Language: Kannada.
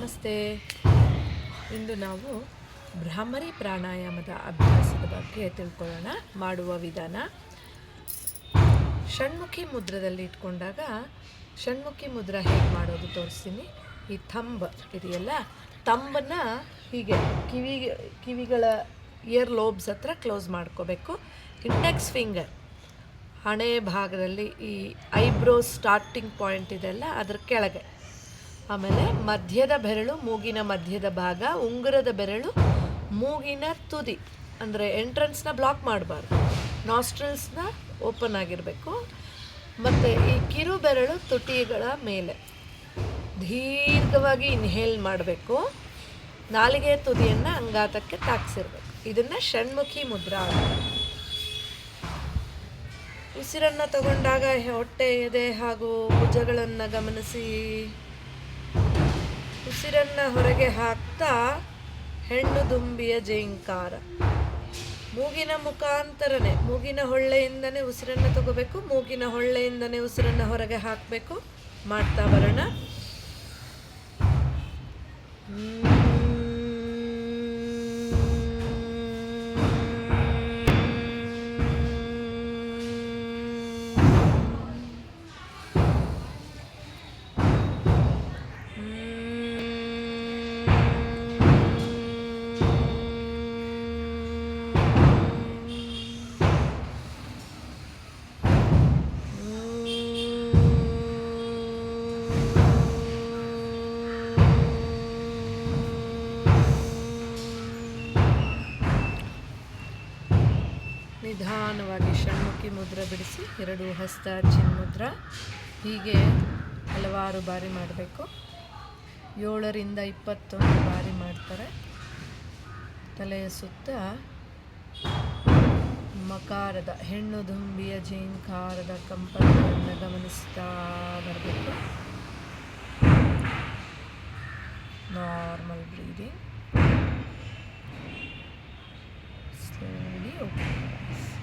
ನಮಸ್ತೆ. ಇಂದು ನಾವು ಭ್ರಾಮರಿ ಪ್ರಾಣಾಯಾಮದ ಅಭ್ಯಾಸದ ಬಗ್ಗೆ ತಿಳ್ಕೊಳ್ಳೋಣ. ಮಾಡುವ ವಿಧಾನ ಷಣ್ಮುಖಿ ಮುದ್ರದಲ್ಲಿ ಇಟ್ಕೊಂಡಾಗ ಷಣ್ಮುಖಿ ಮುದ್ರ ಹೇಗೆ ಮಾಡೋದು ತೋರಿಸ್ತೀನಿ. ಈ ಥಂಬ್ ಇದೆಯಲ್ಲ, ಥಂಬನ್ನು ಹೀಗೆ ಕಿವಿಗಳ ಇಯರ್ ಲೋಬ್ಸ್ ಹತ್ರ ಕ್ಲೋಸ್ ಮಾಡ್ಕೋಬೇಕು. ಇಂಡೆಕ್ಸ್ ಫಿಂಗರ್ ಹಣೆ ಭಾಗದಲ್ಲಿ ಈ ಐಬ್ರೋ ಸ್ಟಾರ್ಟಿಂಗ್ ಪಾಯಿಂಟ್ ಇದೆಲ್ಲ ಅದ್ರ ಕೆಳಗೆ, ಆಮೇಲೆ ಮಧ್ಯದ ಬೆರಳು ಮೂಗಿನ ಮಧ್ಯದ ಭಾಗ, ಉಂಗುರದ ಬೆರಳು ಮೂಗಿನ ತುದಿ, ಅಂದರೆ ಎಂಟ್ರೆನ್ಸ್ನ ಬ್ಲಾಕ್ ಮಾಡಬಾರ್ದು, ನಾಸ್ಟ್ರಲ್ಸ್ನ ಓಪನ್ ಆಗಿರಬೇಕು. ಮತ್ತು ಈ ಕಿರು ಬೆರಳು ತುಟಿಗಳ ಮೇಲೆ ದೀರ್ಘವಾಗಿ ಇನ್ಹೇಲ್ ಮಾಡಬೇಕು. ನಾಲಿಗೆ ತುದಿಯನ್ನು ಅಂಗಾತಕ್ಕೆ ತಾಕ್ಸಿರ್ಬೇಕು. ಇದನ್ನು ಷಣ್ಮುಖಿ ಮುದ್ರಾ ಅಂತ. ಉಸಿರನ್ನು ತಗೊಂಡಾಗ ಹೊಟ್ಟೆ, ಎದೆ ಹಾಗೂ ಭುಜಗಳನ್ನು ಗಮನಿಸಿ. ಉಸಿರನ್ನು ಹೊರಗೆ ಹಾಕ್ತಾ ಹೆಣ್ಣು ದುಂಬಿಯ ಜೇಂಕಾರ. ಮೂಗಿನ ಮುಖಾಂತರನೇ, ಮೂಗಿನ ಹೊಳ್ಳೆಯಿಂದನೇ ಉಸಿರನ್ನು ತಗೋಬೇಕು, ಮೂಗಿನ ಹೊಳ್ಳೆಯಿಂದನೇ ಉಸಿರನ್ನು ಹೊರಗೆ ಹಾಕಬೇಕು. ಮಾಡ್ತಾ ಬರೋಣ. ನಿಧಾನವಾಗಿ ಷಣ್ಮುಖಿ ಮುದ್ರ ಬಿಡಿಸಿ, ಎರಡು ಹಸ್ತ ಚಿನ್ಮುದ್ರ, ಹೀಗೆ ಹಲವಾರು ಬಾರಿ ಮಾಡಬೇಕು. 7 ರಿಂದ 21 ಬಾರಿ ಮಾಡ್ತಾರೆ. ತಲೆಯ ಸುತ್ತ ಮಕಾರದ, ಹೆಣ್ಣು ದುಂಬಿಯ ಜೇಂಕಾರದ ಕಂಪನವನ್ನು ಗಮನಿಸ್ತಾ ಬರಬೇಕು. Normal breathing. Slowly open your eyes.